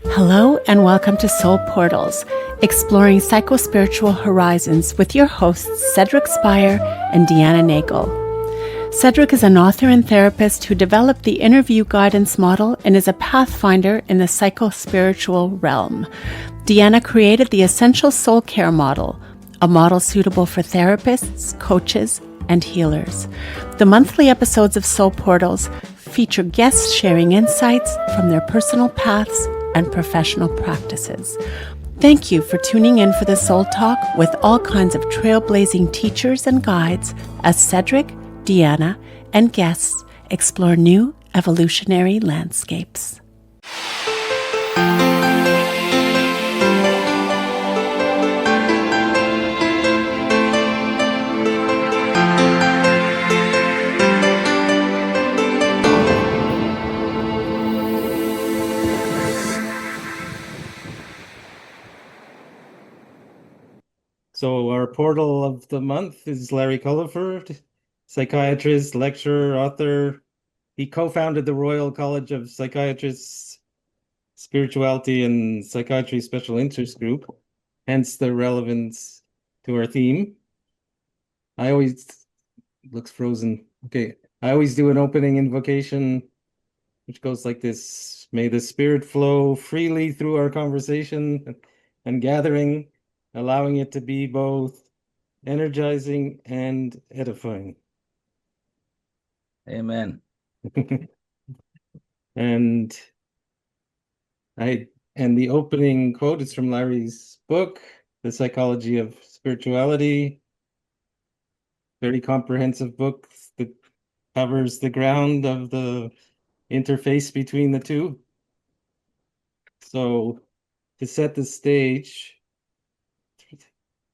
Hello and welcome to Soul Portals, exploring psychospiritual horizons with your hosts Cedric Spire and Deanna Nagel. Cedric is an author and therapist who developed the interview guidance model and is a pathfinder in the psychospiritual realm. Deanna created the Essential Soul Care model, a model suitable for therapists, coaches, and healers. The monthly episodes of Soul Portals feature guests sharing insights from their personal paths and professional practices. Thank you for tuning in for the Soul Talk with all kinds of trailblazing teachers and guides as Cedric, Deanna, and guests explore new evolutionary landscapes. So our portal of the month is Larry Culliford, psychiatrist, lecturer, author. He co-founded the Royal College of Psychiatrists, Spirituality and Psychiatry Special Interest Group, hence the relevance to our theme. Looks frozen. Okay. I always do an opening invocation, which goes like this. May the spirit flow freely through our conversation and gathering, allowing it to be both energizing and edifying. Amen. And the opening quote is from Larry's book, The Psychology of Spirituality. Very comprehensive book that covers the ground of the interface between the two. So to set the stage,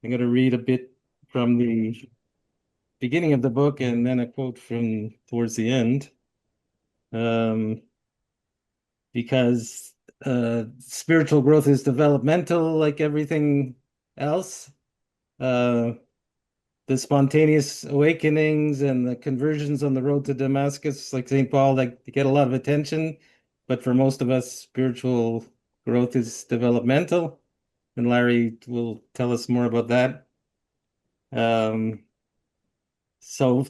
I'm going to read a bit from the beginning of the book and then a quote from towards the end. Because spiritual growth is developmental like everything else. The spontaneous awakenings and the conversions on the road to Damascus, like St. Paul, like get a lot of attention. But for most of us, spiritual growth is developmental. And Larry will tell us more about that. So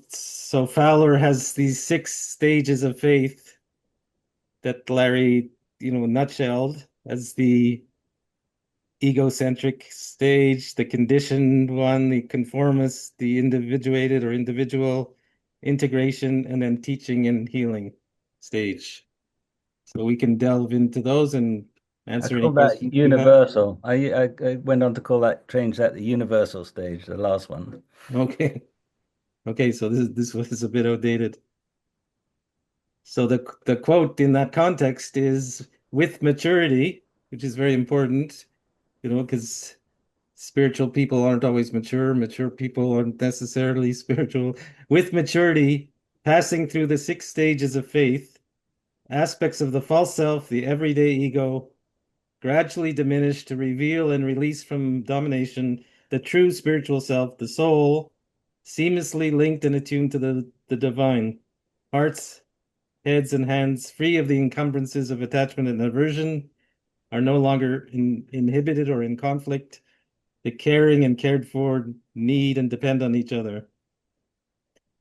Fowler has these 6 stages of faith that Larry, nutshelled as the egocentric stage, the conditioned one, the conformist, the individuated or individual, integration, and then teaching and healing stage. So we can delve into those and answer any questions you have. Universal. I went on to change that the universal stage, the last one. Okay. Okay, so this was a bit outdated. So the quote in that context is with maturity, which is very important, because spiritual people aren't always mature. Mature people aren't necessarily spiritual. With maturity, passing through the 6 stages of faith, aspects of the false self, the everyday ego, gradually diminish to reveal and release from domination the true spiritual self, the soul, seamlessly linked and attuned to the divine. Hearts, heads, and hands, free of the encumbrances of attachment and aversion, are no longer inhibited or in conflict. The caring and cared for need and depend on each other.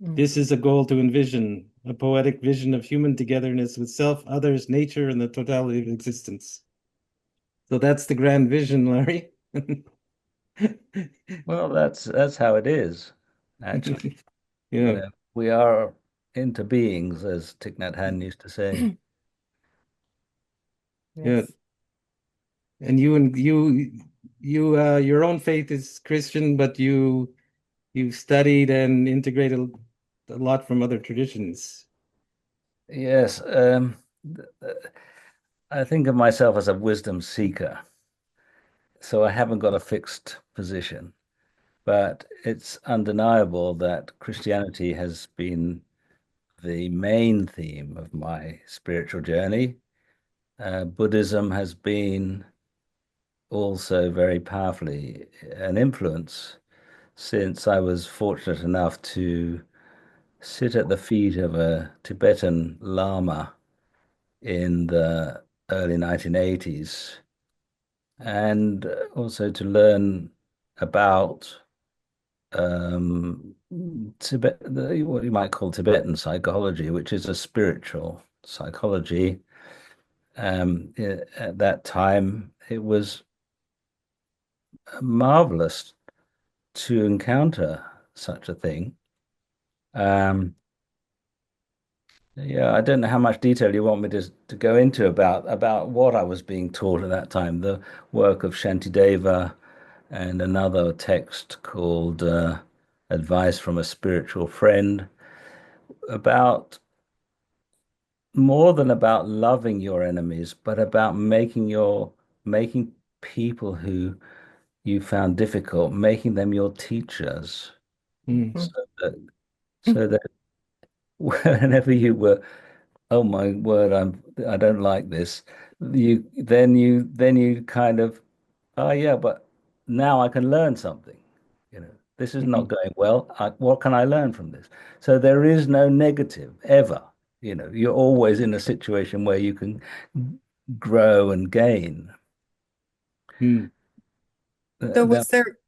This is a goal to envision, a poetic vision of human togetherness with self, others, nature, and the totality of existence. So that's the grand vision, Larry. Well, that's how it is, actually. Yeah. We are interbeings, as Thich Nhat Hanh used to say. Yeah. And your own faith is Christian, but you've studied and integrated a lot from other traditions. Yes. I think of myself as a wisdom seeker. So I haven't got a fixed position, but it's undeniable that Christianity has been the main theme of my spiritual journey. Buddhism has been also very powerfully an influence since I was fortunate enough to sit at the feet of a Tibetan Lama in the early 1980s, and also to learn about Tibet, what you might call Tibetan psychology, which is a spiritual psychology. At that time, it was marvelous to encounter such a thing. Um, yeah, I don't know how much detail you want me to go into about what I was being taught at that time. The work of Shantideva and another text called Advice from a Spiritual Friend, about more than about loving your enemies, but about making people who you found difficult, making them your teachers, Mm. so that so that whenever you were, oh my word, I don't like this, you kind of, oh yeah, but now I can learn something. This is not Mhm. going well. What can I learn from this? So there is no negative ever. You're always in a situation where you can grow and gain. Mm. So That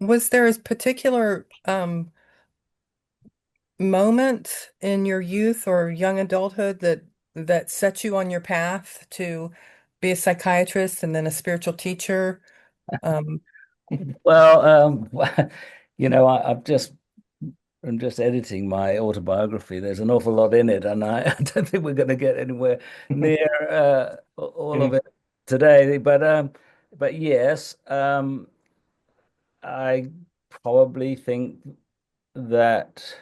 was there a particular moment in your youth or young adulthood that set you on your path to be a psychiatrist and then a spiritual teacher? Um, well, I'm just editing my autobiography. There's an awful lot in it, and I don't think we're going to get anywhere near all Yeah. of it today. But yes, I probably think that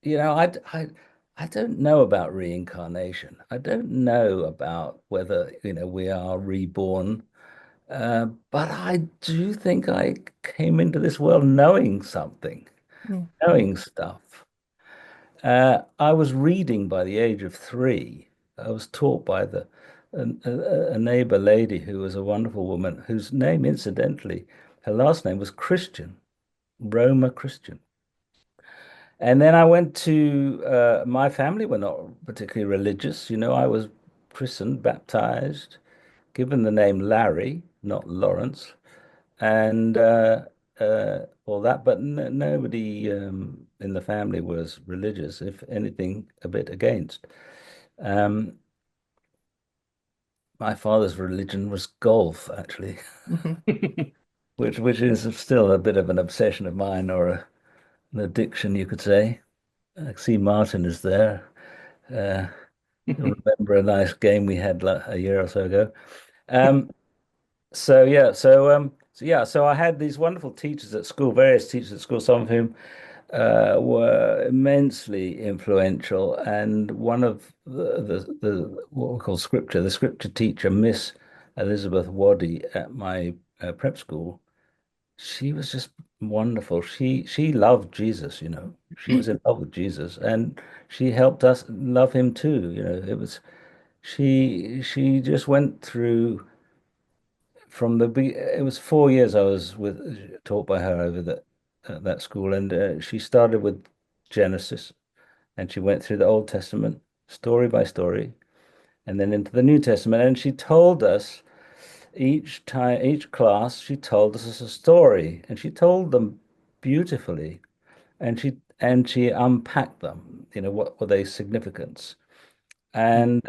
you know I don't know about reincarnation. I don't know about whether we are reborn. But I do think I came into this world knowing something, mm, knowing stuff. I was reading by the age of 3. I was taught by a neighbor lady who was a wonderful woman, whose name, incidentally, her last name was Christian, Roma Christian. And then I went to, my family were not particularly religious. I was christened, baptized, given the name Larry, not Lawrence, and all that. But nobody in the family was religious, if anything, a bit against. Um, my father's religion was golf, actually, mhm. which is still a bit of an obsession of mine, or an addiction, you could say. I see Martin is there. Uh, You'll remember a nice game we had a year or so ago. Um, so I had these wonderful teachers at school, various teachers at school, some of whom were immensely influential. And one of the what we call scripture, the scripture teacher, Miss Elizabeth Waddy at my prep school, she was just wonderful. She loved Jesus, She was in love with Jesus, and she helped us love him too. She just went through from it was 4 years I was taught by her over at that school, and she started with Genesis, and she went through the Old Testament story by story, and then into the New Testament, and she told us each class, she told us a story, and she told them beautifully, and she unpacked them. What were their significance, and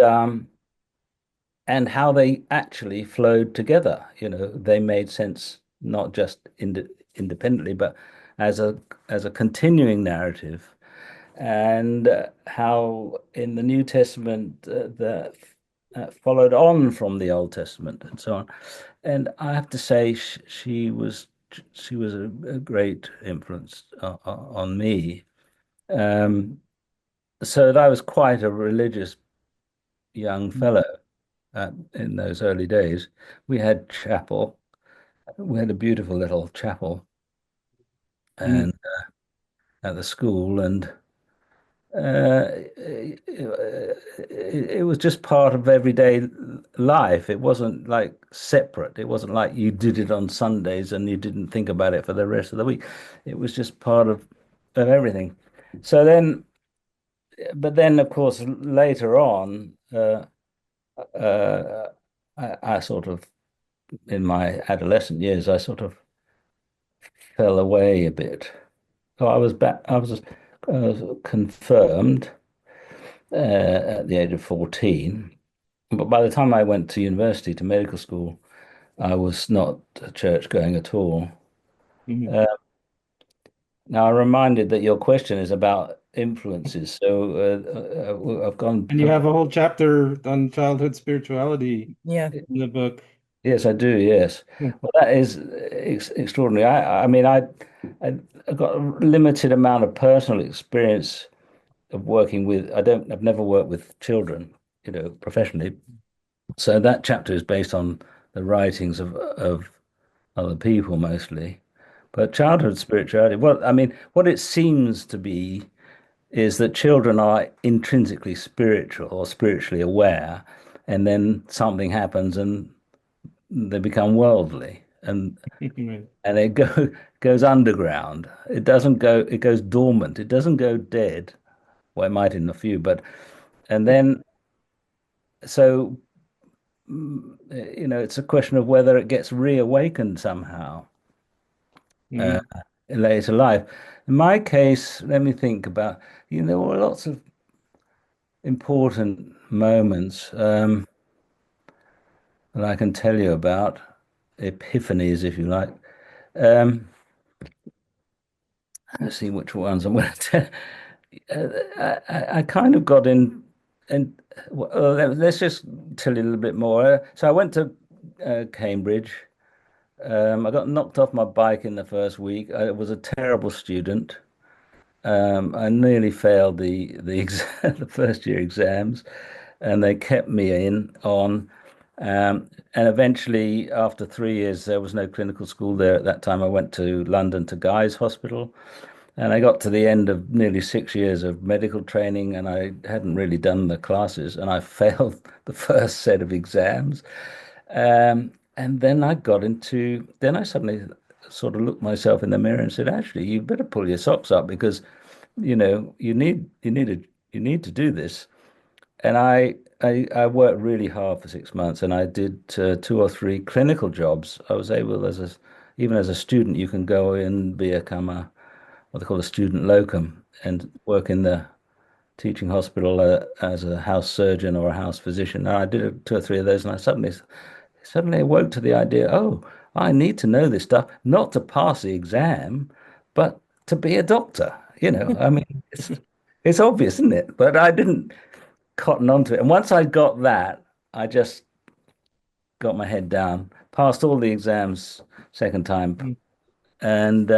how they actually flowed together. They made sense not just independently, but as a continuing narrative, and how in the New Testament that followed on from the Old Testament and so on. And I have to say, she was a great influence on me. Um, so that I was quite a religious young fellow in those early days. We had chapel. We had a beautiful little chapel Mm. and at the school, and it was just part of everyday life. It wasn't like separate. It wasn't like you did it on Sundays and you didn't think about it for the rest of the week. It was just part of everything. So then, but then, of course, later on, uh, I sort of, in my adolescent years, I sort of fell away a bit. So I was confirmed at the age of 14. But by the time I went to university, to medical school, I was not church going at all. Mhm. Uh, Now, I'm reminded that your question is about influences. So I've gone, And you have a whole chapter on childhood spirituality Yeah. in the book. yes, I do. Yes. Hmm. Well, that is extraordinary. I mean, I got a limited amount of personal experience of working with, I've never worked with children, professionally. So that chapter is based on the writings of other people mostly. But childhood spirituality, well, I mean, what it seems to be is that children are intrinsically spiritual or spiritually aware, and then something happens and they become worldly, Right. and it goes underground. It doesn't go, it goes dormant. It doesn't go dead. Well, it might in a few, but and then so it's a question of whether it gets reawakened somehow uh, Mhm. in later life. In my case, let me think about, there were lots of important moments that I can tell you about, epiphanies, if you like. Um, let's see which ones I'm going to tell. I kind of got in, and well, let's just tell you a little bit more. So I went to Cambridge. I got knocked off my bike in the first week. I was a terrible student. I nearly failed the first year exams, and they kept me on. And eventually, after 3 years, there was no clinical school there at that time. I went to London to Guy's Hospital, and I got to the end of nearly 6 years of medical training, and I hadn't really done the classes, and I failed the first set of exams. And then then I suddenly sort of looked myself in the mirror and said, actually, you better pull your socks up because, you need to do this. And I worked really hard for 6 months, and I did 2 or 3 clinical jobs. I was able, even as a student, you can go in, become what they call a student locum, and work in the teaching hospital as a house surgeon or a house physician. And I did 2 or 3 of those, and I suddenly awoke to the idea, oh, I need to know this stuff, not to pass the exam, but to be a doctor. I mean, it's obvious, isn't it? But I didn't cotton onto it. And once I got that, I just got my head down, passed all the exams second time, Mhm. and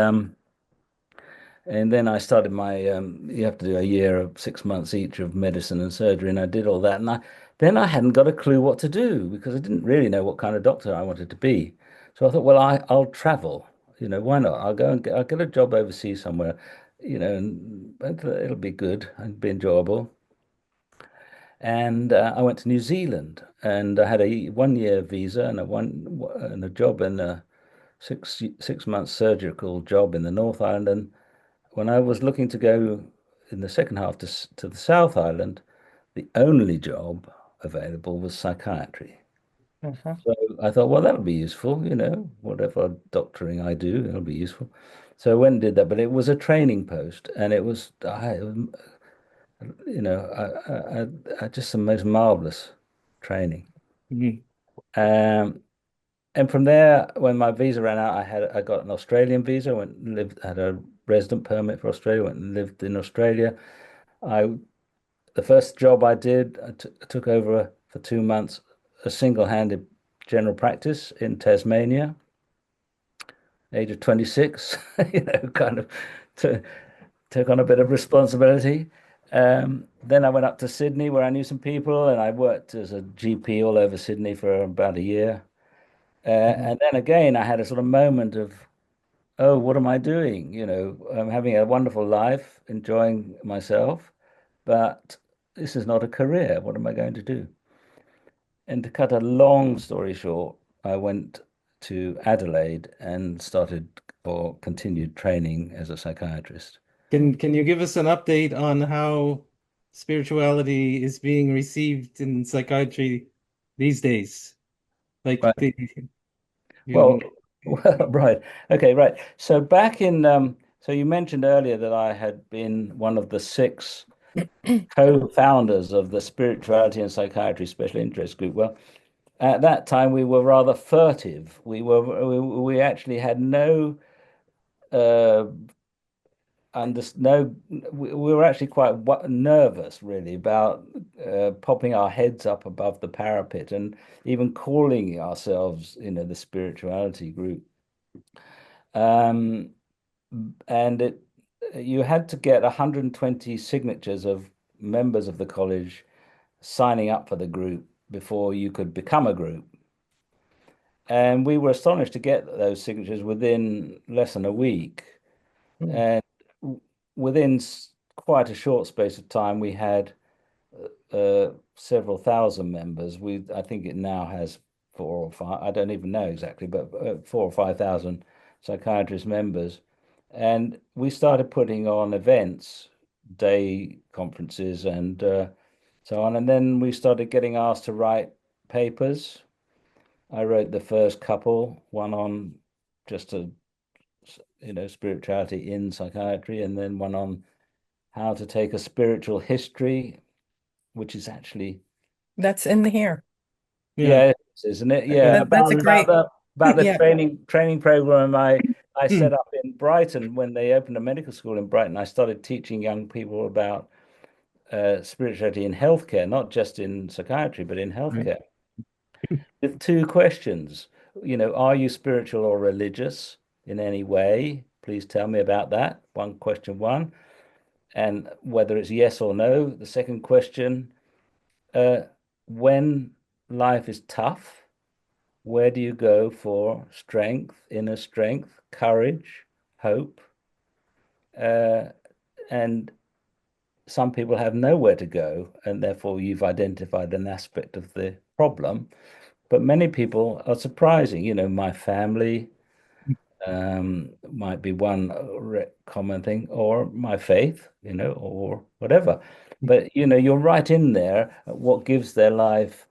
and then I started you have to do a year of 6 months each of medicine and surgery, and I did all that. And then I hadn't got a clue what to do because I didn't really know what kind of doctor I wanted to be. So I thought, well, I'll travel. Why not? I'll get a job overseas somewhere, and it'll be good and be enjoyable. And I went to New Zealand, and I had a 1 year visa and a job in a 6 month surgical job in the North Island. And when I was looking to go in the second half to the South Island, the only job available was psychiatry. Uh-huh. So I thought, well, that'll be useful, whatever doctoring I do, it'll be useful. So I went and did that, but it was a training post, and I just the most marvelous training. Mhm. Um, and from there, when my visa ran out, I got an Australian visa. Went and had a resident permit for Australia. Went and lived in Australia. I The first job I did, I took over for 2 months a single-handed general practice in Tasmania, age of 26. Kind of to, took on a bit of responsibility. Then I went up to Sydney where I knew some people, and I worked as a GP all over Sydney for about a year. Mhm. And then again, I had a sort of moment of, oh, what am I doing? I'm having a wonderful life, enjoying myself, but this is not a career. What am I going to do? And to cut a long story short, I went to Adelaide and started or continued training as a psychiatrist. Can you give us an update on how spirituality is being received in psychiatry these days? Like Right. the Well, you well, right. Okay, right. So back in so you mentioned earlier that I had been one of the 6 co-founders of the Spirituality and Psychiatry Special Interest Group. Well, at that time we were rather furtive. We actually had no uh we were actually quite nervous really about popping our heads up above the parapet and even calling ourselves, the spirituality group. Um, and you had to get 120 signatures of members of the college signing up for the group before you could become a group. And we were astonished to get those signatures within less than a week. And within quite a short space of time, we had several thousand members. I think it now has 4 or 5. I don't even know exactly, but 4 or 5 thousand psychiatrist members. And we started putting on events, day conferences, and so on. And then we started getting asked to write papers. I wrote the first couple, one on just spirituality in psychiatry, and then one on how to take a spiritual history, which is actually That's in the here. yeah. it is, isn't it? Yeah, That's a great, about the yeah. training program I Hmm. set up in Brighton when they opened a medical school in Brighton. I started teaching young people about spirituality in healthcare, not just in psychiatry, but in Right. healthcare, with 2 questions. Are you spiritual or religious in any way? Please tell me about that. Question one. And whether it's yes or no. The second question, when life is tough, where do you go for strength, inner strength, courage, hope? And some people have nowhere to go, and therefore you've identified an aspect of the problem. But many people are surprising. My family might be one common thing, or my faith, or whatever. But you're right in there at what gives their life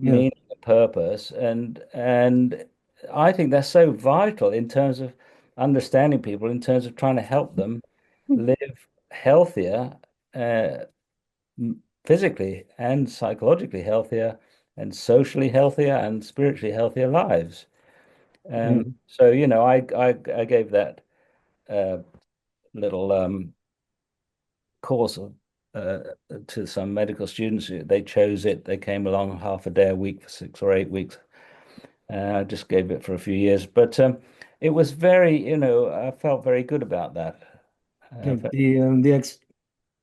Yeah. meaning and purpose, and I think that's so vital in terms of understanding people, in terms of trying to help them live healthier, uh, physically and psychologically healthier, and socially healthier, and spiritually healthier lives. Yeah. So I gave that little course to some medical students. They chose it. They came along half a day a week for 6 or 8 weeks. I just gave it for a few years, but it was very, I felt very good about that. Yeah,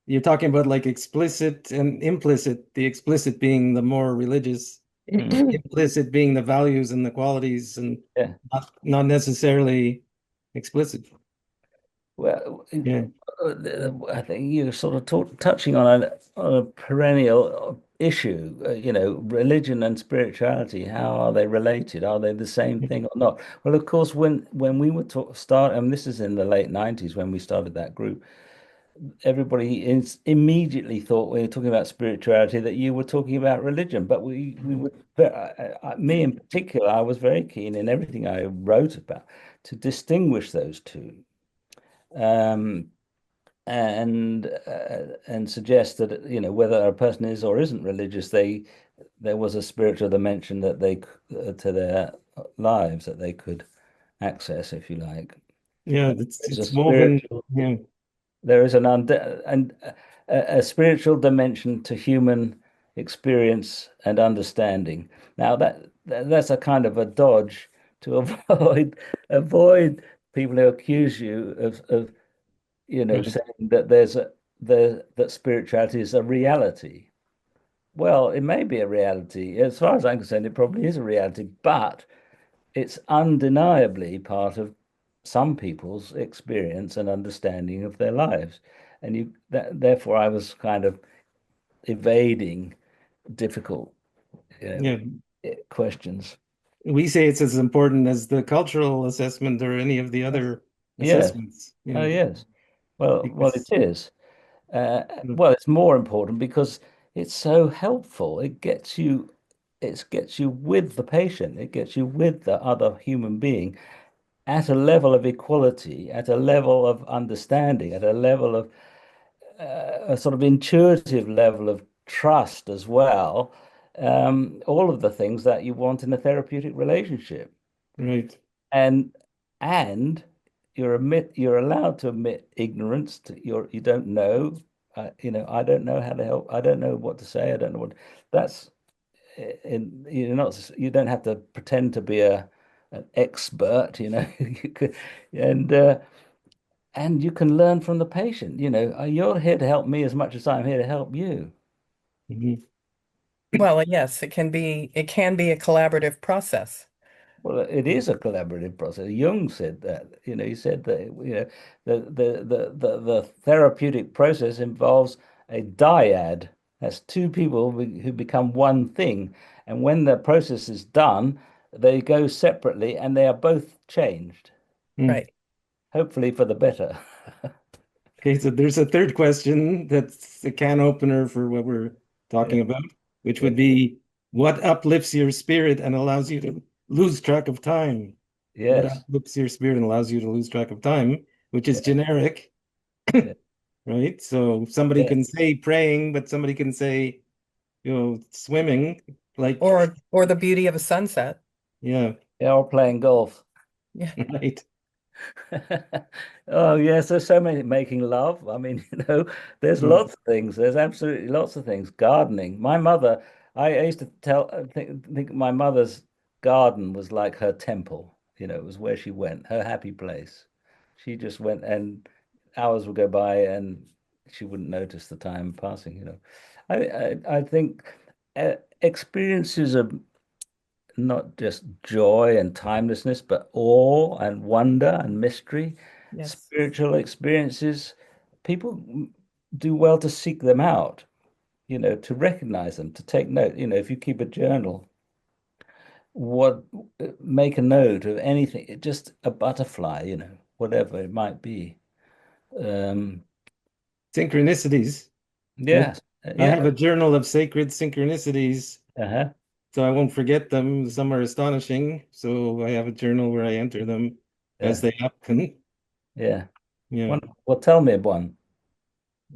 you're talking about like explicit and implicit, the explicit being the more religious, implicit being the values and the qualities, and Yeah. not necessarily explicit. Well, Yeah. I think you're sort of touching on a perennial issue. Religion and spirituality. How are they related? Are they the same thing or not? Well, of course, when we were and this is in the late 90s when we started that group, everybody immediately thought when you're talking about spirituality that you were talking about religion. But we would, me in particular, I was very keen in everything I wrote about to distinguish those two. Um, and suggest that whether a person is or isn't religious, there was a spiritual dimension that they to their lives that they could access, if you like. Yeah, There's a it's woven. spiritual, Yeah. there is a spiritual dimension to human experience and understanding. Now that's a kind of a dodge to avoid people who accuse you of Right. saying that that spirituality is a reality. Well, it may be a reality. As far as I'm concerned, it probably is a reality, but it's undeniably part of some people's experience and understanding of their lives. And therefore, I was kind of evading difficult, Yeah. questions. We say it's as important as the cultural assessment or any of the other Yes. assessments. Oh, Yeah. yes. Well, it Because is. Well, it's more important because it's so helpful. It gets you it gets you with the patient, it gets you with the other human being at a level of equality, at a level of understanding, at a level of a sort of intuitive level of trust as well. All of the things that you want in a therapeutic relationship. Right. And and you're allowed to admit ignorance to you don't know. I don't know how to help. I don't know what to say. I don't know what that's you don't have to pretend to be an expert, you could, and uh, and you can learn from the patient. You're here to help me as much as I'm here to help you. Mhm. Well, yes, it can be a collaborative process. Well, it is a collaborative process. Jung said that. He said that the therapeutic process involves a dyad. That's two people who become one thing, and when the process is done, they go separately, and they are both changed, Mm. Right. hopefully for the better. Okay, so there's a third question that's a can opener for what we're Yeah, talking about, which yeah, would be what uplifts your spirit and allows you to lose track of time? What yes, uplifts your spirit and allows you to lose track of time, which is yeah, generic, yeah, right? So somebody yeah. can say praying, but somebody can say, swimming, like, Or the beauty of a sunset. yeah, They're all playing golf. Yeah. right. Oh yes, there's so many making love. I mean, there's Mm, lots of things. There's absolutely lots of things. Gardening. My mother, I used to think my mother's garden was like her temple. It was where she went, her happy place. She just went, and hours would go by, and she wouldn't notice the time passing. I think experiences of not just joy and timelessness, but awe and wonder and mystery, Yes. spiritual experiences. People do well to seek them out, to recognize them, to take note. If you keep a journal, what make a note of anything, just a butterfly, whatever it might be. Um, Synchronicities. I yes, I yeah, have a journal of sacred synchronicities, uh-huh, so I won't forget them. Some are astonishing, so I have a journal where I enter them as yeah, they happen. yeah. Yeah. Well, tell me one.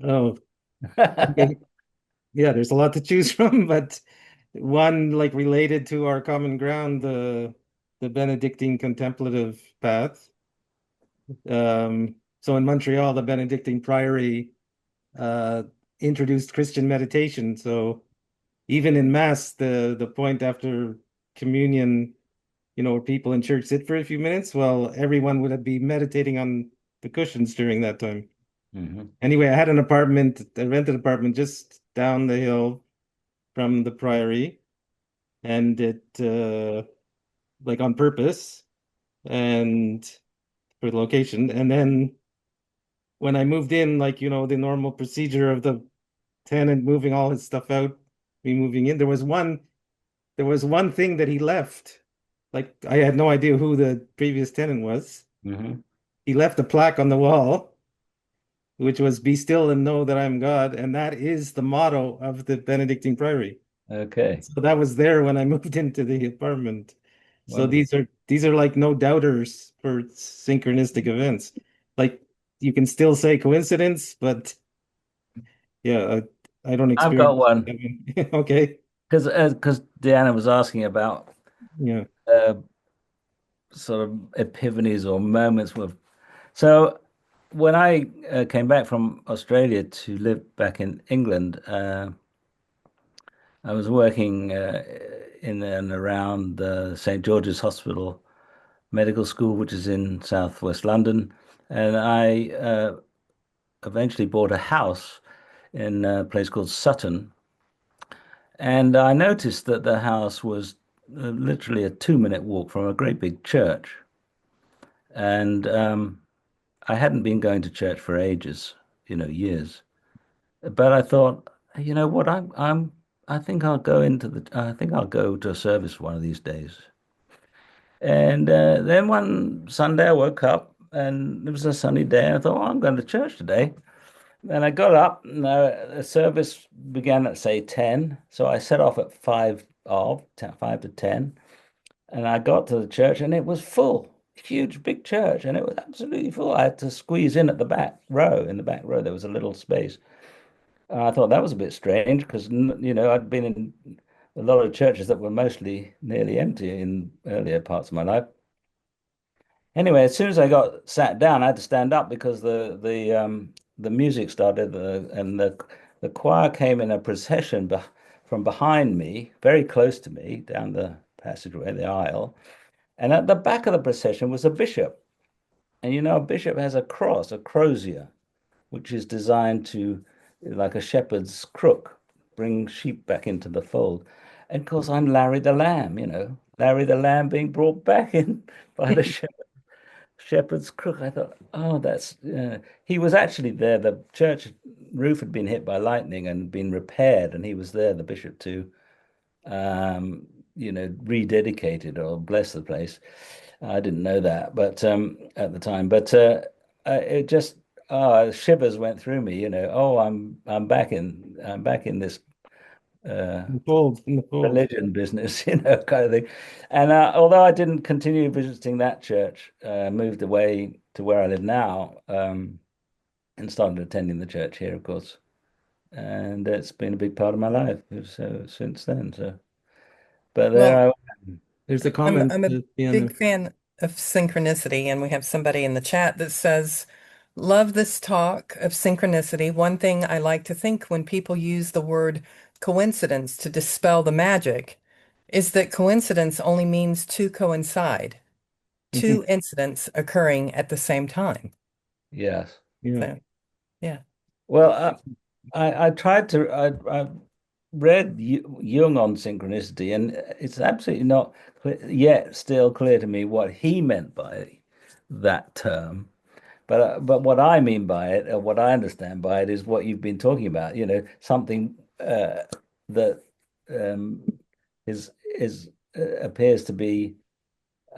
Oh, okay. Yeah, there's a lot to choose from, but one like related to our common ground, the Benedictine contemplative path. So in Montreal, the Benedictine Priory uh, introduced Christian meditation. So even in Mass, the point after communion, where people in church sit for a few minutes, well, everyone would be meditating on the cushions during that time. Hmm. Anyway, I had a rented apartment just down the hill from the Priory, and it like on purpose and for the location. And then when I moved in, like, the normal procedure of the tenant moving all his stuff out, me moving in, there was one thing that he left. Like I had no idea who the previous tenant was. Hmm. He left a plaque on the wall, which was "Be still and know that I'm God," and that is the motto of the Benedictine Priory. Okay, So that was there when I moved into the apartment. So wonderful. these are like no doubters for synchronistic events. Like you can still say coincidence, but yeah, I don't I've got experience. one Okay. because Deanna was asking about Yeah. uh, sort of epiphanies or moments with. So when I came back from Australia to live back in England, I was working in and around St. George's Hospital Medical School, which is in southwest London, and I eventually bought a house in a place called Sutton, and I noticed that the house was literally a 2-minute walk from a great big church. And I hadn't been going to church for ages, years. But I thought, you know what, I think I think I'll go to a service one of these days. And then one Sunday I woke up and it was a sunny day. And I thought, oh, I'm going to church today. And I got up and the service began at say 10. So I set off at 5 to 10. And I got to the church and it was full, huge, big church, and it was absolutely full. I had to squeeze in at the back row. In the back row, there was a little space. And I thought that was a bit strange because, I'd been in a lot of churches that were mostly nearly empty in earlier parts of my life. Anyway, as soon as I got sat down, I had to stand up because the music started, and the choir came in a procession from behind me, very close to me, down the passageway, the aisle. And at the back of the procession was a bishop. And a bishop has a cross, a crozier, which is designed to, like a shepherd's crook, bring sheep back into the fold. And of course, I'm Larry the Lamb, Larry the Lamb being brought back in by the shepherd's crook. I thought, oh, that's. He was actually there. The church roof had been hit by lightning and been repaired, and he was there, the bishop, to rededicated or bless the place. I didn't know that, but at the time, but it just shivers went through me. Oh, I'm back in this In the fold, in the fold. religion business, kind of thing. And although I didn't continue visiting that church, moved away to where I live now, and started attending the church here, of course. And it's been a big part of my life since then. So. But there Well, There's a I'm comment I'm a at the end. big fan of synchronicity, and we have somebody in the chat that says, "Love this talk of synchronicity. One thing I like to think when people use the word coincidence to dispel the magic is that coincidence only means to coincide, two incidents occurring at the same time." Yes. Yeah. So, yeah. Well, I tried to I read Jung on synchronicity, and it's absolutely not yet still clear to me what he meant by that term. But what I mean by it, or what I understand by it, is what you've been talking about. Something that um, is appears to be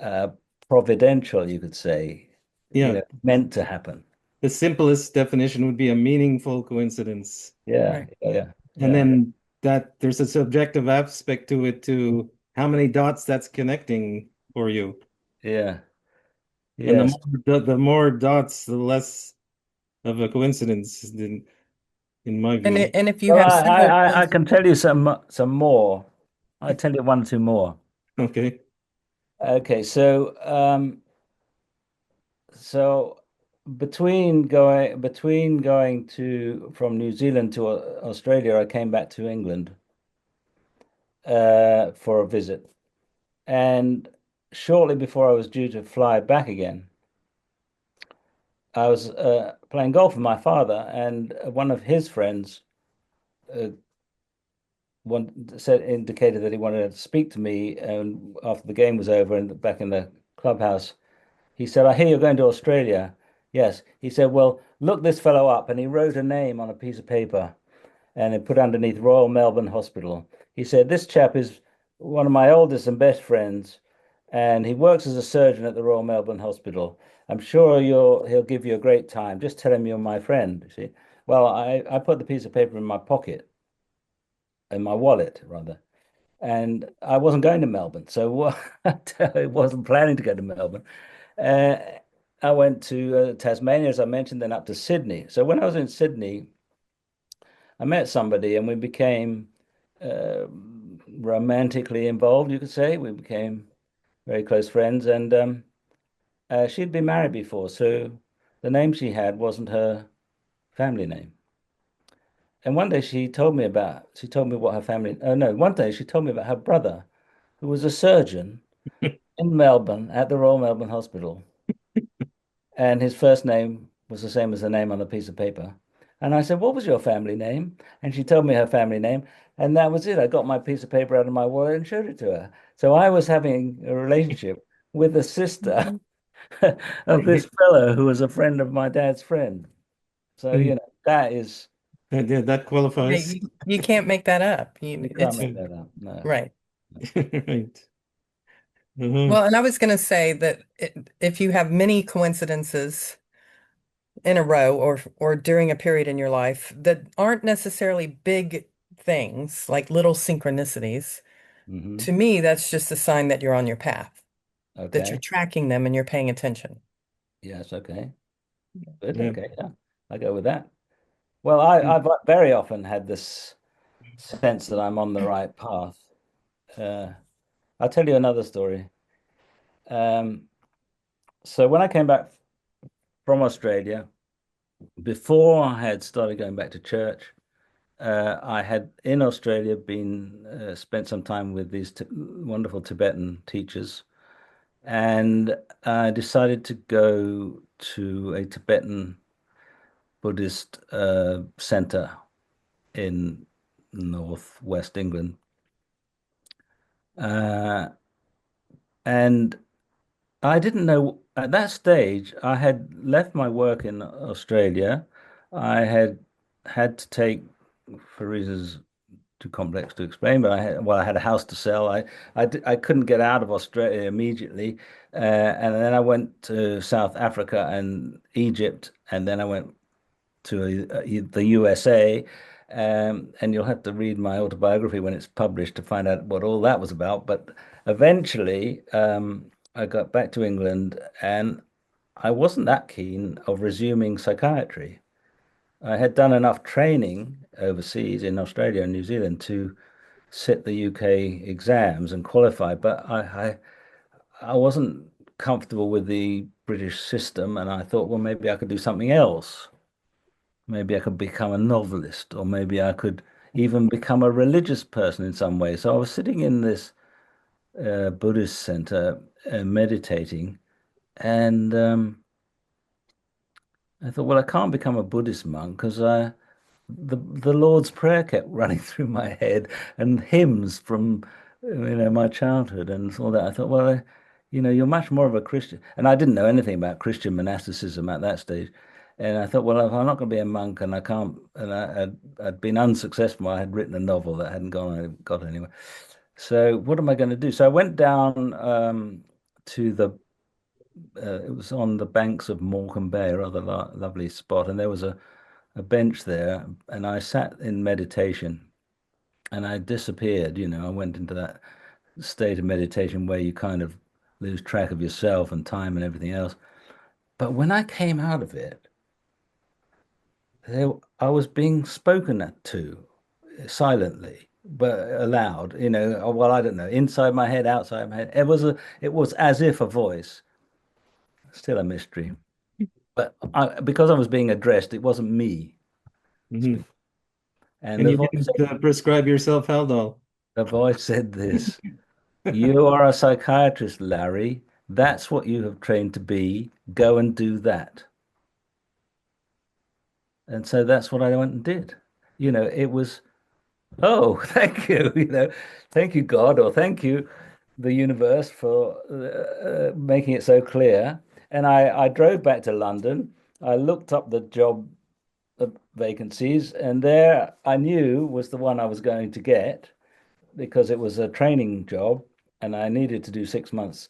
uh, providential, you could say. Yeah. Meant to happen. The simplest definition would be a meaningful coincidence. Yeah, Right. yeah, And yeah, then that there's a subjective aspect to it, to how many dots that's connecting for you. yeah. And Yes. the more dots, the less of a coincidence, in my And view. if you Well, have I can tell you some more. I'll tell you one or two more. Okay. Okay, so between going to from New Zealand to Australia, I came back to England for a visit, and shortly before I was due to fly back again, I was playing golf with my father, and one of his friends uh, indicated that he wanted to speak to me, and after the game was over and back in the clubhouse, he said, "I hear you're going to Australia." Yes. He said, "Well, look this fellow up," and he wrote a name on a piece of paper and he put underneath Royal Melbourne Hospital. He said, "This chap is one of my oldest and best friends, and he works as a surgeon at the Royal Melbourne Hospital. I'm sure he'll give you a great time. Just tell him you're my friend." You see? Well, I put the piece of paper in my pocket, in my wallet rather, and I wasn't going to Melbourne, so I wasn't planning to go to Melbourne. Uh, I went to Tasmania, as I mentioned, then up to Sydney. So when I was in Sydney, I met somebody and we became romantically involved, you could say. We became very close friends, and she'd been married before, so the name she had wasn't her family name. And one day she told me what her family, oh no, one day she told me about her brother, who was a surgeon in Melbourne at the Royal Melbourne Hospital. And his first name was the same as the name on the piece of paper. And I said, "What was your family name?" And she told me her family name. And that was it. I got my piece of paper out of my wallet and showed it to her. So I was having a relationship with the sister of this fellow who was a friend of my dad's friend. So, that is, That qualifies. you can't make that up. you can't It's make that up. No. right. Right. Uh-huh. Well, and I was going to say that if you have many coincidences in a row or during a period in your life that aren't necessarily big things, like little synchronicities, Hmm. To me, that's just a sign that you're on your path, that you're Okay. tracking them and you're paying attention. Yes. Okay. Good. Yeah. Okay. Yeah. I go with that. Well, I've very often had this sense that I'm on the right path. Uh, I'll tell you another story. Um, so when I came back from Australia, before I had started going back to church, I had in Australia been spent some time with these t wonderful Tibetan teachers, and I decided to go to a Tibetan Buddhist center in northwest England. Uh, and I didn't know at that stage, I had left my work in Australia. I had had to take, for reasons too complex to explain, but I had a house to sell. I couldn't get out of Australia immediately. And then I went to South Africa and Egypt, and then I went to the USA. And you'll have to read my autobiography when it's published to find out what all that was about. But eventually, I got back to England, and I wasn't that keen of resuming psychiatry. I had done enough training overseas in Australia and New Zealand to sit the UK exams and qualify, but I wasn't comfortable with the British system, and I thought, well, maybe I could do something else. Maybe I could become a novelist, or maybe I could even become a religious person in some way. So I was sitting in this Buddhist center meditating, and I thought, well, I can't become a Buddhist monk because the Lord's Prayer kept running through my head and hymns from my childhood and all that. I thought, well, you're much more of a Christian, and I didn't know anything about Christian monasticism at that stage. And I thought, well, if I'm not going to be a monk, and I can't, and I'd been unsuccessful. I had written a novel that hadn't got anywhere. So what am I going to do? So I went down to it was on the banks of Morecambe Bay, a rather lovely spot, and there was a bench there, and I sat in meditation, and I disappeared. I went into that state of meditation where you kind of lose track of yourself and time and everything else. But when I came out of it, I was being spoken to silently, but aloud. Well, I don't know, inside my head, outside my head. It was as if a voice, still a mystery. But because I was being addressed, it wasn't me. Mhm. And And you didn't prescribe yourself Haldol. the voice said this: "You are a psychiatrist, Larry. That's what you have trained to be. Go and do that." And so that's what I went and did. It was, oh, thank you, thank you, God, or thank you, the universe, for making it so clear. And I drove back to London. I looked up the job vacancies, and there I knew was the one I was going to get because it was a training job, and I needed to do 6 months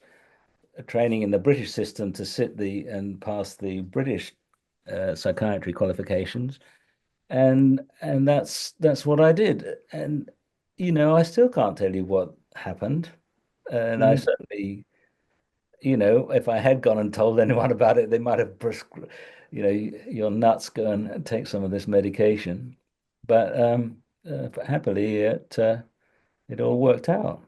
training in the British system to sit and pass the British psychiatry qualifications, and that's what I did. And I still can't tell you what happened, and I Mhm. certainly, if I had gone and told anyone about it, they might have prescribed, you're nuts, go and take some of this medication. But happily, it all worked out.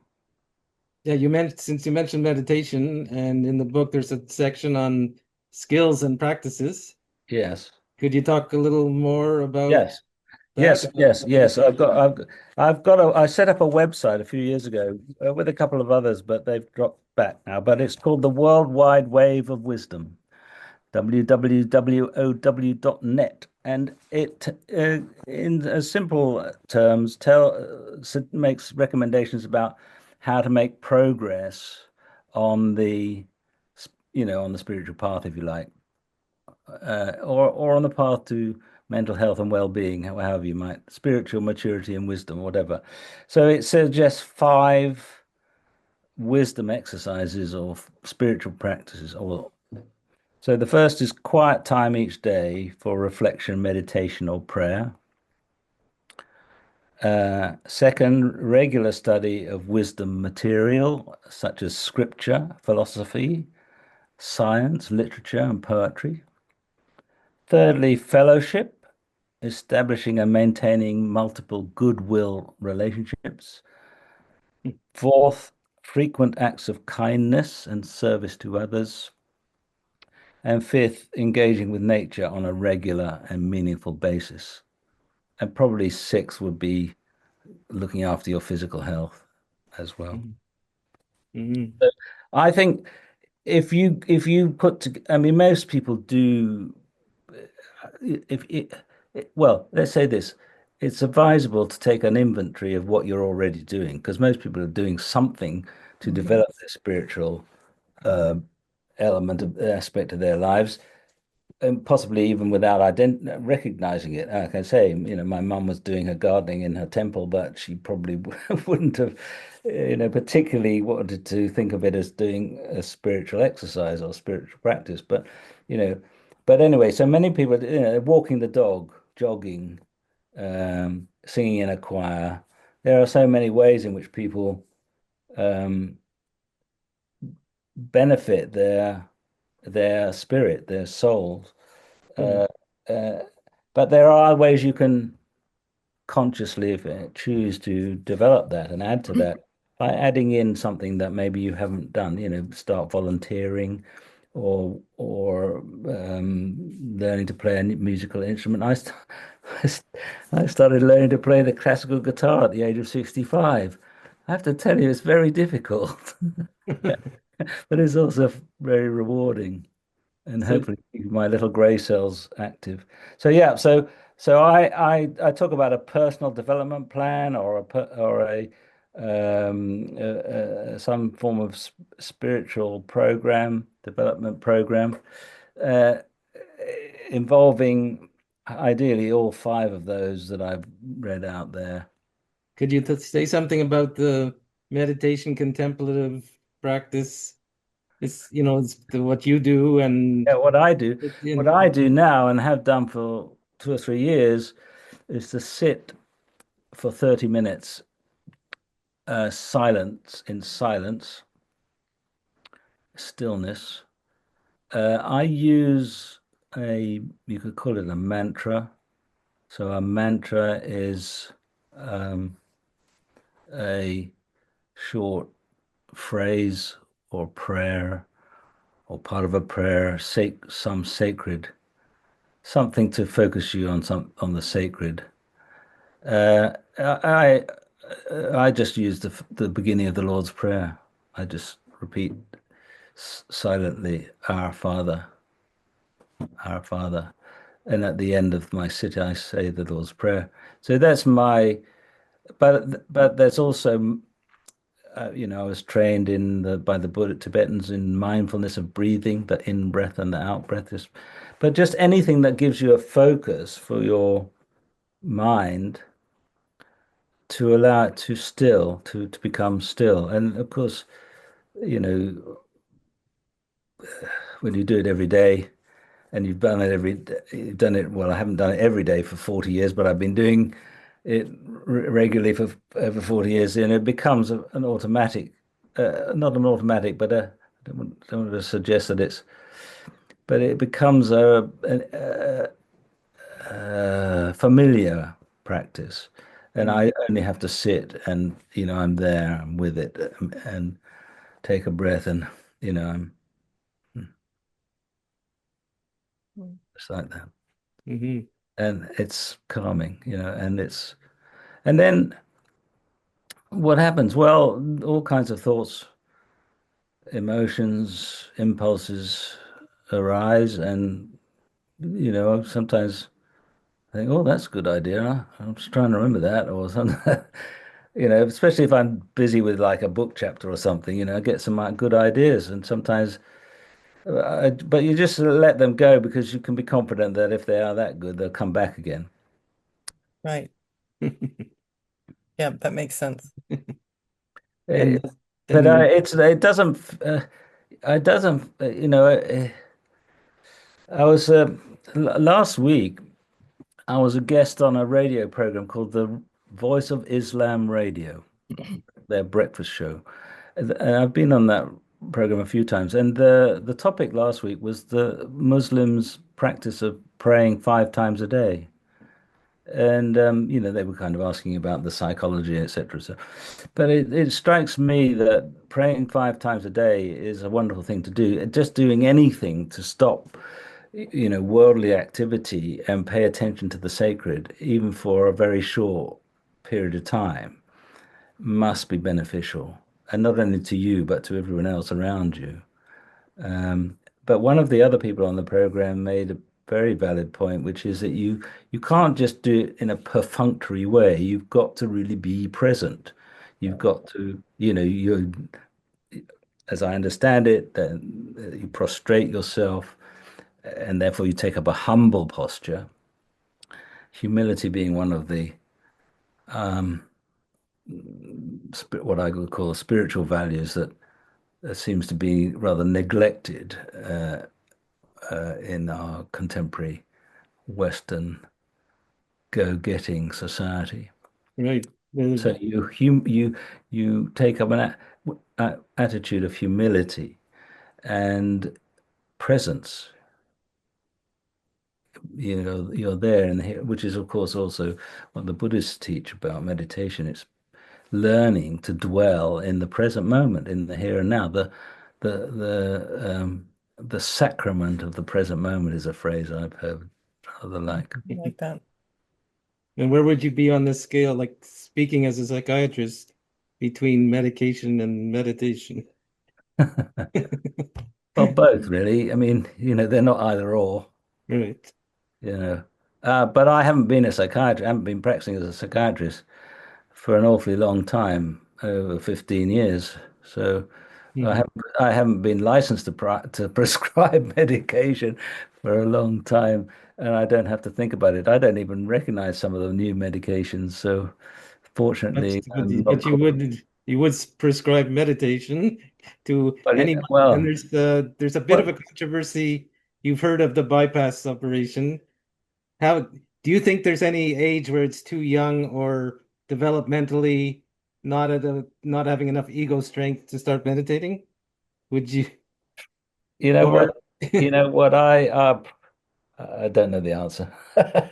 Yeah, since you mentioned meditation, and in the book there's a section on skills and practices. Yes. Could you talk a little more about Yes. that? Yes, yes, yes. I set up a website a few years ago with a couple of others, but they've dropped back now. But it's called the World Wide Wave of Wisdom, www.ow.net. And it, in simple terms, makes recommendations about how to make progress on on the spiritual path, if you like, or on the path to mental health and well-being, however you might, spiritual maturity and wisdom, whatever. So it suggests 5 wisdom exercises or spiritual practices. Or so the first is quiet time each day for reflection, meditation, or prayer. Second, regular study of wisdom material such as scripture, philosophy, science, literature, and poetry. Thirdly, fellowship, establishing and maintaining multiple goodwill relationships. Fourth, frequent acts of kindness and service to others. And fifth, engaging with nature on a regular and meaningful basis. And probably sixth would be looking after your physical health as well. Mm-hmm. So I think if you put to, I mean, most people do. If it, well, let's say this: it's advisable to take an inventory of what you're already doing, because most people are doing something to develop their spiritual element of aspect of their lives, and possibly even without recognizing it. Like I say, my mum was doing her gardening in her temple, but she probably wouldn't have, particularly wanted to think of it as doing a spiritual exercise or spiritual practice. But, you know, but anyway, so many people, walking the dog, jogging, singing in a choir. There are so many ways in which people benefit their spirit, their souls. Uh, uh, but there are ways you can consciously choose to develop that and add to that by adding in something that maybe you haven't done. Start volunteering or learning to play a musical instrument. I started learning to play the classical guitar at the age of 65. I have to tell you, it's very difficult, but it's also very rewarding and So, hopefully keep my little grey cells active. So yeah, so I talk about a personal development plan or a some form of spiritual program, development program, uh, involving ideally all five of those that I've read out there. could you say something about the meditation contemplative practice? What you do, and Yeah, what in, I do now and have done for 2 or 3 years is to sit for 30 minutes in silence, stillness. I use you could call it a mantra. So a mantra is a short phrase or prayer or part of a prayer, some sacred, something to focus you on the sacred. I just use the beginning of the Lord's Prayer. I just repeat silently, Our Father. And at the end of my sit, I say the Lord's Prayer. So that's but there's also, I was trained by the Buddha Tibetans in mindfulness of breathing, the in breath and the out breath. But just anything that gives you a focus for your mind to allow it to become still. And of course, when you do it every day, and you've done it, well, I haven't done it every day for 40 years, but I've been doing it regularly for over 40 years, and it becomes an automatic, not an automatic, but don't want to suggest that but it becomes a familiar practice. And I only have to sit and, I'm there, I'm with it, and take a breath, and, I'm just like that. Mhm. And it's calming, and then what happens? Well, all kinds of thoughts, emotions, impulses arise, and sometimes I think, oh, that's a good idea. I'm just trying to remember that, or something. Especially if I'm busy with like a book chapter or something, I get some good ideas, and sometimes, but you just let them go because you can be confident that if they are that good, they'll come back again. Right. Yeah, that makes sense. And But then it doesn't. It doesn't. I was last week. I was a guest on a radio program called Voice of Islam Radio, their breakfast show. And I've been on that program a few times, and the topic last week was the Muslims' practice of praying 5 times a day. And they were kind of asking about the psychology, etc. So, but it strikes me that praying 5 times a day is a wonderful thing to do. Just doing anything to stop, worldly activity and pay attention to the sacred, even for a very short period of time, must be beneficial, and not only to you, but to everyone else around you. But one of the other people on the program made a very valid point, which is that you can't just do it in a perfunctory way. You've got to really be present. You've got to, as I understand it, then you prostrate yourself, and therefore you take up a humble posture. Humility being one of the what I would call spiritual values that seems to be rather neglected in our contemporary Western go-getting society. Right. So you take up an attitude of humility and presence. You're there in the here, which is of course also what the Buddhists teach about meditation. It's learning to dwell in the present moment, in the here and now. The sacrament of the present moment is a phrase I've heard rather like. I like that. And where would you be on this scale, like speaking as a psychiatrist, between medication and meditation? Well, both really. I mean, they're not either or. Right. But I haven't been a psychiatrist. I haven't been practicing as a psychiatrist for an awfully long time, over 15 years. So I haven't been licensed to prescribe medication for a long time, and I don't have to think about it. I don't even recognize some of the new medications. So fortunately, But you would prescribe meditation to anyone. well, And there's a bit of a controversy. You've heard of the bypass operation. How do you think there's any age where it's too young or developmentally not having enough ego strength to start meditating? Would you? you know Or what I don't know the answer. I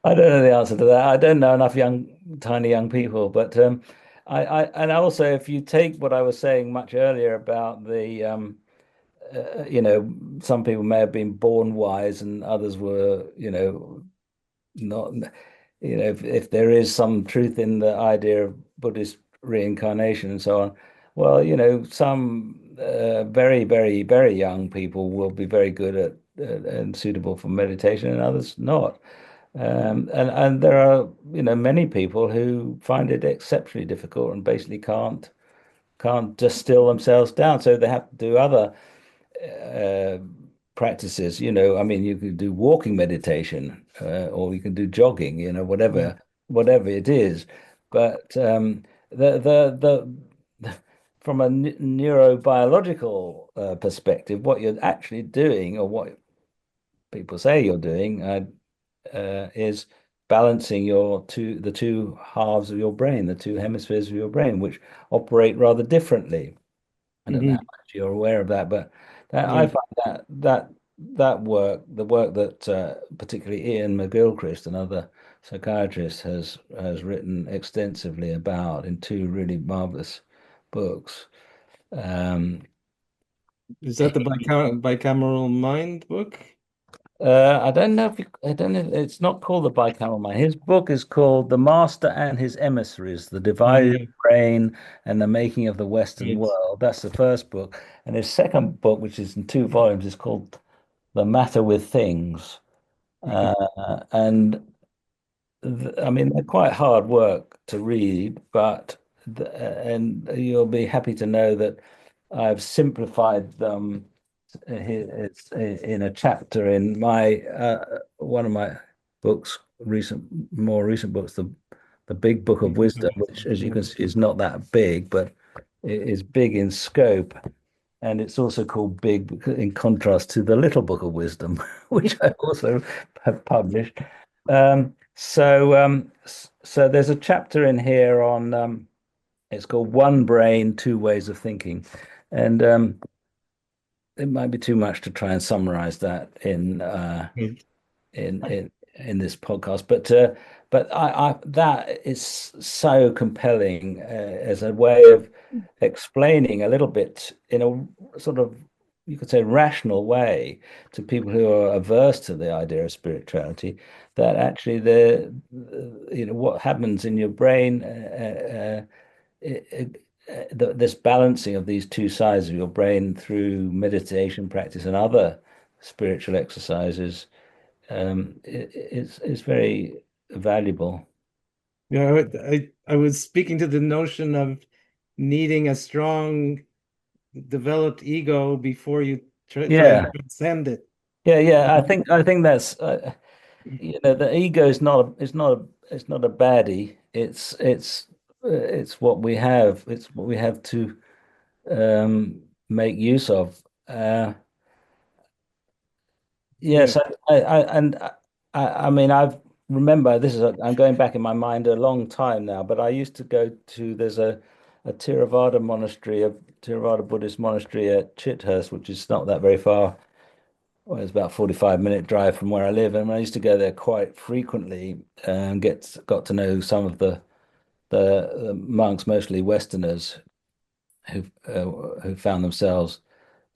don't know the answer to that. I don't know enough tiny young people, but and also if you take what I was saying much earlier about the some people may have been born wise and others were, not, if there is some truth in the idea of Buddhist reincarnation and so on, well, some very, very, very young people will be very good at and suitable for meditation and others not. And there are, many people who find it exceptionally difficult and basically can't just still themselves down. So they have to do other practices. I mean, you could do walking meditation, or you can do jogging, whatever it is. But the from a neurobiological perspective, what you're actually doing, or what people say you're doing, is balancing the two halves of your brain, the two hemispheres of your brain, which operate rather differently. I don't know how much you're aware of that, but I find that work, the work that particularly Ian McGilchrist and other psychiatrists has written extensively about in 2 really marvelous books. Is that the bicameral mind book? I don't know it's not called the Bicameral Mind. His book is called The Master and His Emissaries, The Divided Brain and the Making of the Western World. That's the first book. And his second book, which is in 2 volumes, is called The Matter with Things. And I mean, they're quite hard work to read, and you'll be happy to know that I've simplified them. It's in a chapter in my one of my books, more recent books, the Big Book of Wisdom, which, as you can see, is not that big, but it is big in scope, and it's also called Big in contrast to the Little Book of Wisdom, which I also have published. So there's a chapter in here on it's called One Brain, Two Ways of Thinking, and it might be too much to try and summarize that Mm. in this podcast, but I that is so compelling as a way of explaining a little bit in a sort of, you could say, rational way to people who are averse to the idea of spirituality, that actually what happens in your brain, this balancing of these two sides of your brain through meditation practice and other spiritual exercises, is very valuable. Yeah, I was speaking to the notion of needing a strong, developed ego before you try to Yeah, transcend it. yeah. I think that's the ego is not a baddie. It's what we have. It's what we have to make use of. Yeah. Yes, I mean, I've remember this is I'm going back in my mind a long time now, but I used to go to there's a Theravada monastery, a Theravada Buddhist monastery at Chithurst, which is not that very far. Well, it's about 45-minute drive from where I live, and I used to go there quite frequently and got to know some of the monks, mostly Westerners, who found themselves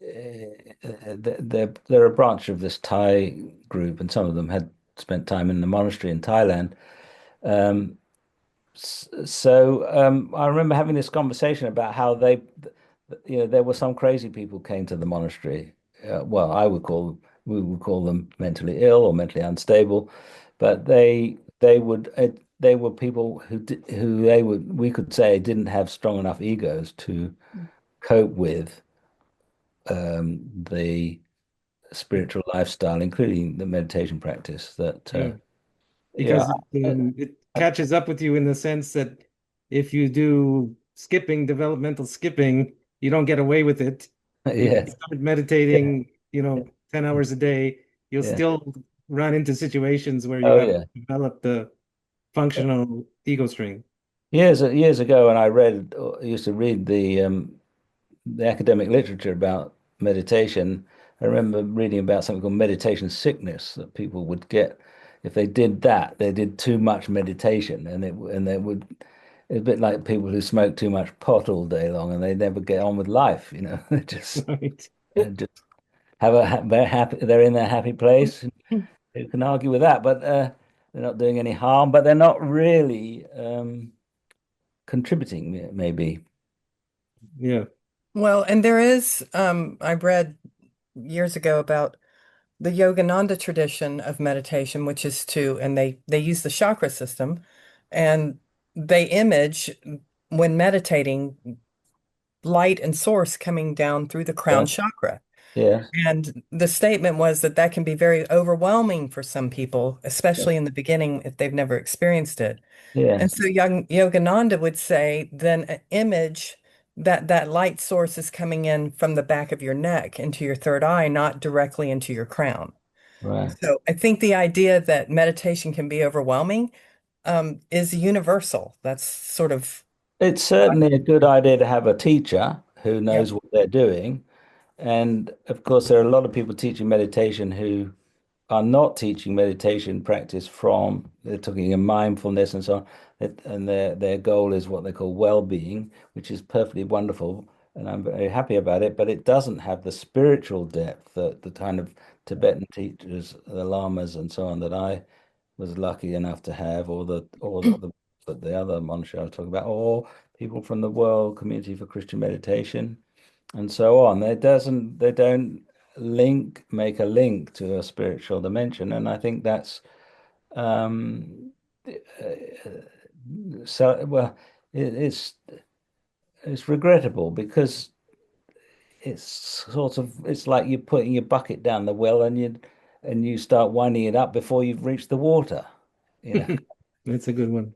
they're a branch of this Thai group, and some of them had spent time in the monastery in Thailand. Um, I remember having this conversation about how there were some crazy people came to the monastery. Well, we would call them mentally ill or mentally unstable, but they were people who we could say didn't have strong enough egos to cope with the spiritual lifestyle, including the meditation practice. That Yeah. yeah, Because it catches up with you in the sense that if you do developmental skipping, you don't get away with it. If yeah, you start meditating, 10 hours a day, you'll yeah. still run into situations where you Oh have yeah. developed the functional ego string. Years ago, when I used to read the academic literature about meditation, I remember reading about something called meditation sickness that people would get if they did that. They did too much meditation, and they would. It's a bit like people who smoke too much pot all day long, and they never get on with life. They Right. just they're happy. They're in their happy place. Who can argue with that? But they're not doing any harm. But they're not really contributing. Maybe. Yeah. Well, and there is, I read years ago about the Yogananda tradition of meditation, which is and they use the chakra system, and they image when meditating light and source coming down through the crown Yeah. chakra. Yeah. And the statement was that that can be very overwhelming for some people, especially in the beginning if they've never experienced it. Yeah. And so Yogananda would say, then image that light source is coming in from the back of your neck into your third eye, not directly into your crown. Right. So I think the idea that meditation can be overwhelming is universal. That's sort of It's what I, certainly a good idea to have a teacher who yeah. knows what they're doing. And of course, there are a lot of people teaching meditation who are not teaching meditation practice they're talking in mindfulness and so on. And their goal is what they call well-being, which is perfectly wonderful. And I'm very happy about it, but it doesn't have the spiritual depth that the kind of Tibetan teachers, the lamas and so on, that I was lucky enough to have, or the other monastery I was talking about, or people from the World Community for Christian Meditation and so on. They don't make a link to a spiritual dimension, and I think that's so well. It's regrettable because it's like you're putting your bucket down the well and you start winding it up before you've reached the water. You know. That's a good one.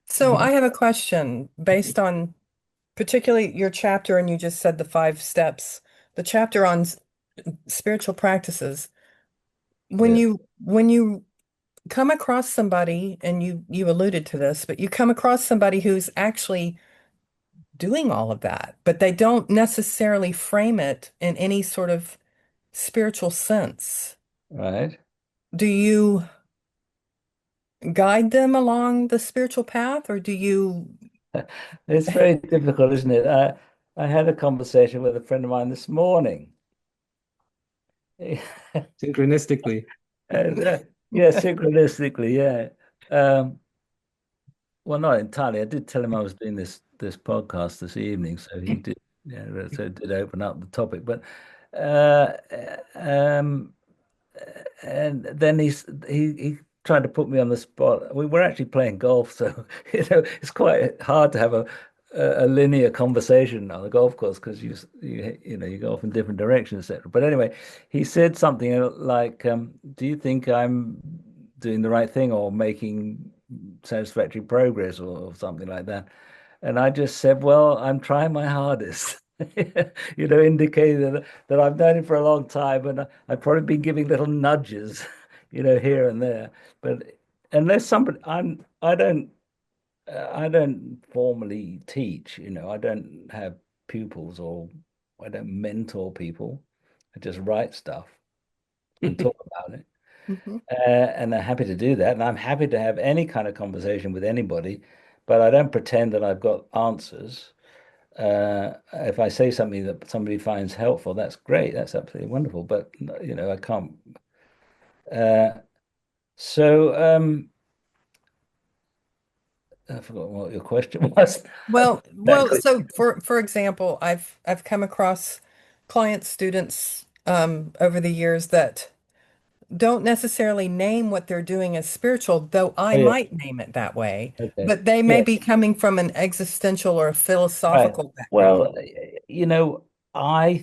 So I have a question based on particularly your chapter, and you just said the 5 steps, the chapter on spiritual practices. When Yeah. you come across somebody, and you alluded to this, but you come across somebody who's actually doing all of that, but they don't necessarily frame it in any sort of spiritual sense. right? Do you guide them along the spiritual path, or do you? It's very difficult, isn't it? I had a conversation with a friend of mine this morning. Synchronistically. And yeah, synchronistically, yeah. Well, not entirely. I did tell him I was doing this podcast this evening, so he did, yeah, so it did open up the topic. But uh, um, and then he tried to put me on the spot. We were actually playing golf, so it's quite hard to have a linear conversation on the golf course because you go off in different directions, etc. But anyway, he said something like, "Do you think I'm doing the right thing or making satisfactory progress or something like that?" And I just said, "Well, I'm trying my hardest." Indicating that I've known him for a long time, and I've probably been giving little nudges, here and there. But unless somebody, I don't formally teach. I don't have pupils or I don't mentor people. I just write stuff and talk about it, Mhm. and I'm happy to do that. And I'm happy to have any kind of conversation with anybody, but I don't pretend that I've got answers. If I say something that somebody finds helpful, that's great. That's absolutely wonderful. But I can't. Uh, so I forgot what your question was. Exactly. So for example, I've come across client students over the years that don't necessarily name what they're doing as spiritual, though I Oh yeah. might name it that way, Okay. but they may Yeah. be coming from an existential or a Right. philosophical background. Well, I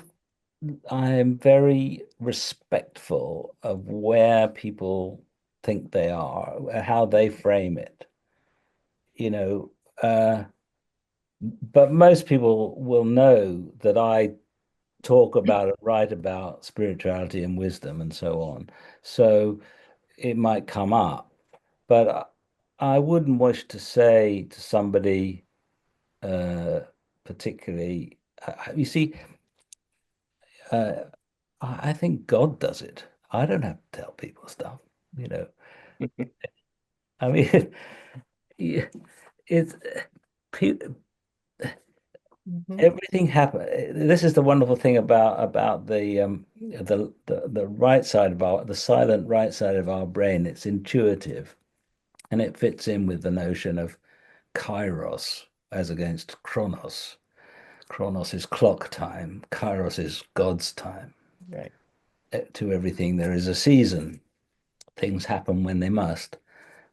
I am very respectful of where people think they are, how they frame it. You know, but most people will know that I talk about and write about spirituality and wisdom and so on. So it might come up, but I wouldn't wish to say to somebody, uh, particularly, you see, uh, I think God does it. I don't have to tell people stuff, you know. I mean, yeah, it's pe- Mhm. everything happen. This is the wonderful thing about the right side of the silent right side of our brain. It's intuitive, and it fits in with the notion of kairos as against chronos. Chronos is clock time. Kairos is God's time. Right. To everything there is a season. Things happen when they must.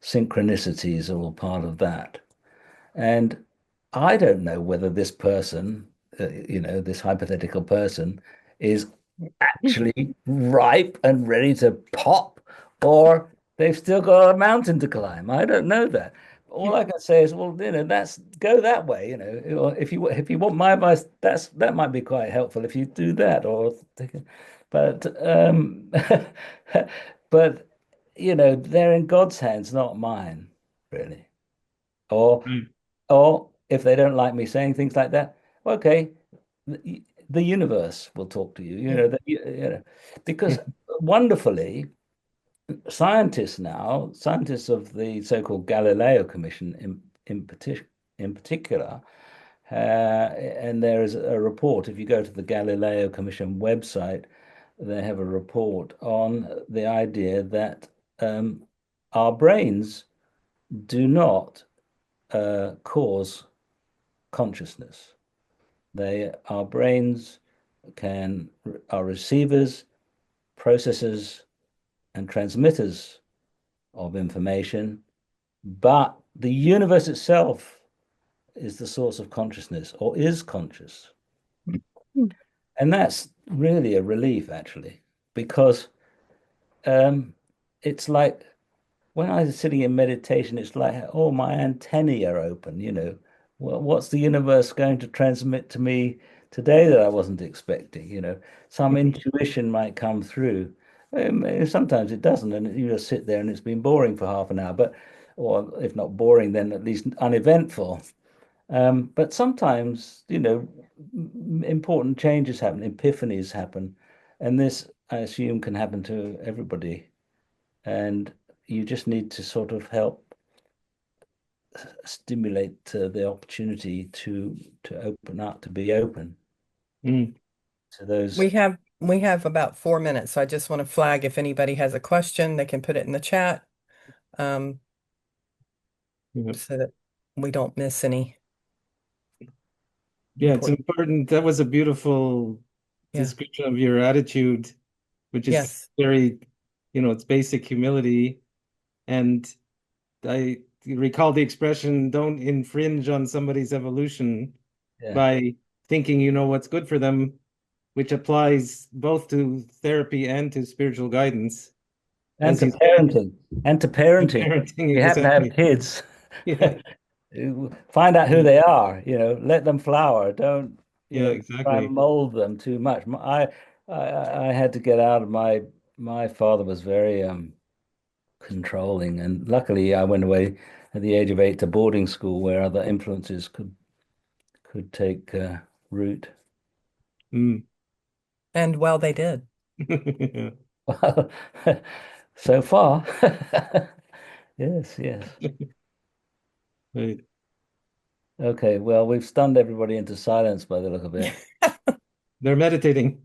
Synchronicities are all part of that. And I don't know whether this person, this hypothetical person, is actually ripe and ready to pop, or they've still got a mountain to climb. I don't know that. All I can say is, well, that's go that way. Or if you want my advice, that might be quite helpful if you do that. But but they're in God's hands, not mine, really. Or Right. or if they don't like me saying things like that, okay, the universe will talk to you, Yeah. because wonderfully, scientists of the so-called Galileo Commission in particular, and there is a report, if you go to the Galileo Commission website, they have a report on the idea that our brains do not cause consciousness. Our brains are receivers, processors, and transmitters of information, but the universe itself is the source of consciousness or is conscious. And that's really a relief, actually, because it's like when I was sitting in meditation, it's like, oh, my antennae are open, Well, what's the universe going to transmit to me today that I wasn't expecting? Some intuition might come through. Sometimes it doesn't, and you just sit there and it's been boring for half an hour, or if not boring, then at least uneventful. But sometimes, important changes happen, epiphanies happen, and this, I assume, can happen to everybody. And you just need to sort of help stimulate the opportunity to open up, to be open Mm. to those. We have about 4 minutes, so I just want to flag if anybody has a question, they can put it in the chat, Yep. so that we don't miss any. Yeah, it's important. important. That was a beautiful Yeah. description of your attitude, which is Yes. very, it's basic humility. And I recall the expression, don't infringe on somebody's evolution Yeah. by thinking you know what's good for them, which applies both to therapy and to spiritual guidance. And As to you said, parenting. And to parenting. parenting, You happen to have exactly. kids. Yeah, Find out who they are, let them flower. Don't, yeah, try and exactly. mold them too much. I had to get out of my father was very controlling, and luckily I went away at the age of 8 to boarding school where other influences could take root. Mm. And well, they did. Well, so far, yes. Right. Okay, well, we've stunned everybody into silence by the look of it. They're meditating.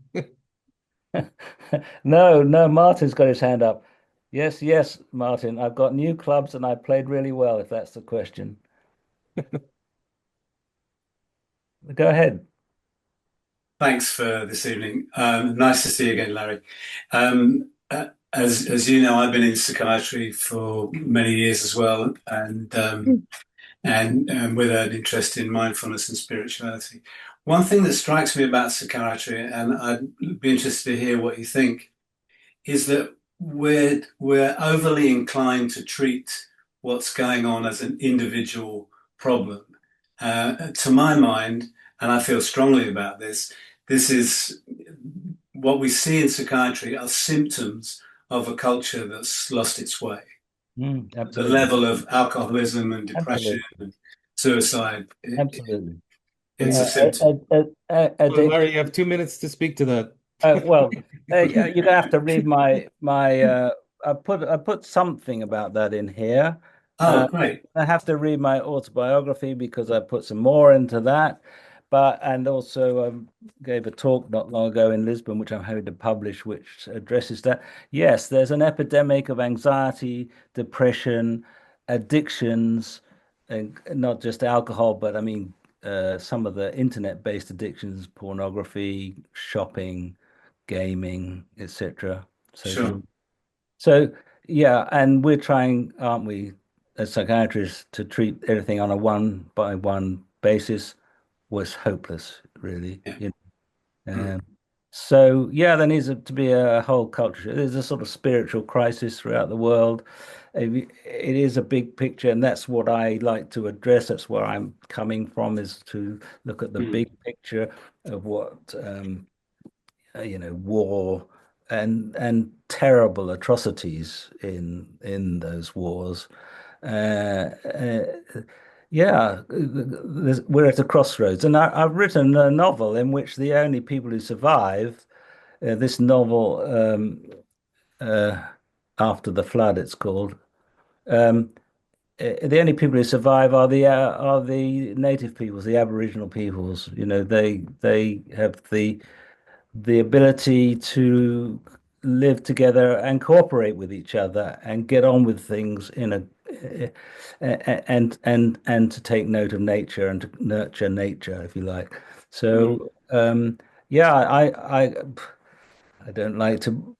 No, Martin's got his hand up. Yes, Martin, I've got new clubs and I played really well, if that's the question. Go ahead. Thanks for this evening. Nice to see you again, Larry. As you know, I've been in psychiatry for many years as well, and with an interest in mindfulness and spirituality. One thing that strikes me about psychiatry, and I'd be interested to hear what you think, is that we're overly inclined to treat what's going on as an individual problem. To my mind, and I feel strongly about this, this is what we see in psychiatry are symptoms of a culture that's lost its way. The Absolutely. level of alcoholism and depression and suicide, Absolutely. it's a symptom. Well, Larry, you have 2 minutes to speak to that. Well, you're gonna have to read my I put something about that in here. Oh, great. I have to read my autobiography because I put some more into that. And also gave a talk not long ago in Lisbon, which I'm hoping to publish, which addresses that. Yes, there's an epidemic of anxiety, depression, addictions, and not just alcohol, but I mean some of the internet-based addictions, pornography, shopping, gaming, etc. Sure. So yeah, and we're trying, aren't we, as psychiatrists, to treat everything on a one-by-one basis. Was hopeless, really. Mm. So yeah, there needs to be a whole culture. There's a sort of spiritual crisis throughout the world. It is a big picture, and that's what I like to address. That's where I'm coming from, is to look at the big picture of what war and terrible atrocities in those wars. Yeah, we're at a crossroads, and I've written a novel in which the only people who survive this novel, After the Flood, it's called. The only people who survive are the native peoples, the Aboriginal peoples. They have the ability to live together and cooperate with each other and get on with things in a and to take note of nature and to nurture nature, if you like. So yeah, I don't like to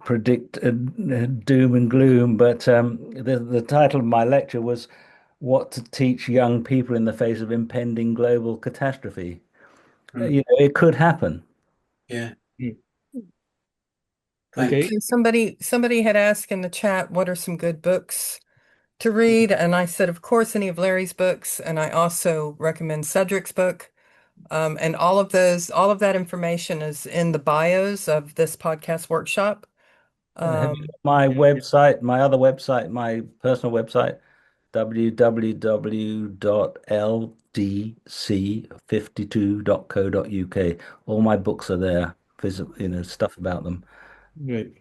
predict doom and gloom, but the title of my lecture was "What to Teach Young People in the Face of Impending Global Catastrophe." It could happen. Yeah. Okay. And somebody had asked in the chat, what are some good books to read? And I said, of course, any of Larry's books. And I also recommend Cedric's book. And all of that information is in the bios of this podcast workshop. Have you got my website, my other website, my personal website, www.ldc52.co.uk. All my books are there, stuff about them. Right.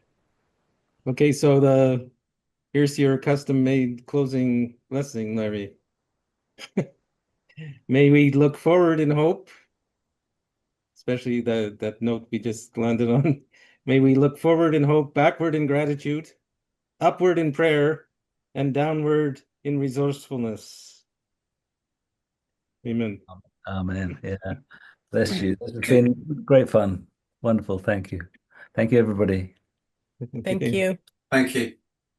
Okay, so here's your custom-made closing blessing, Larry. May we look forward in hope, especially that note we just landed on. May we look forward in hope, backward in gratitude, upward in prayer, and downward in resourcefulness. Amen. Amen. Yeah. Bless you. This has been great fun. Wonderful. Thank you. Thank you, everybody. Thank you. Thank you.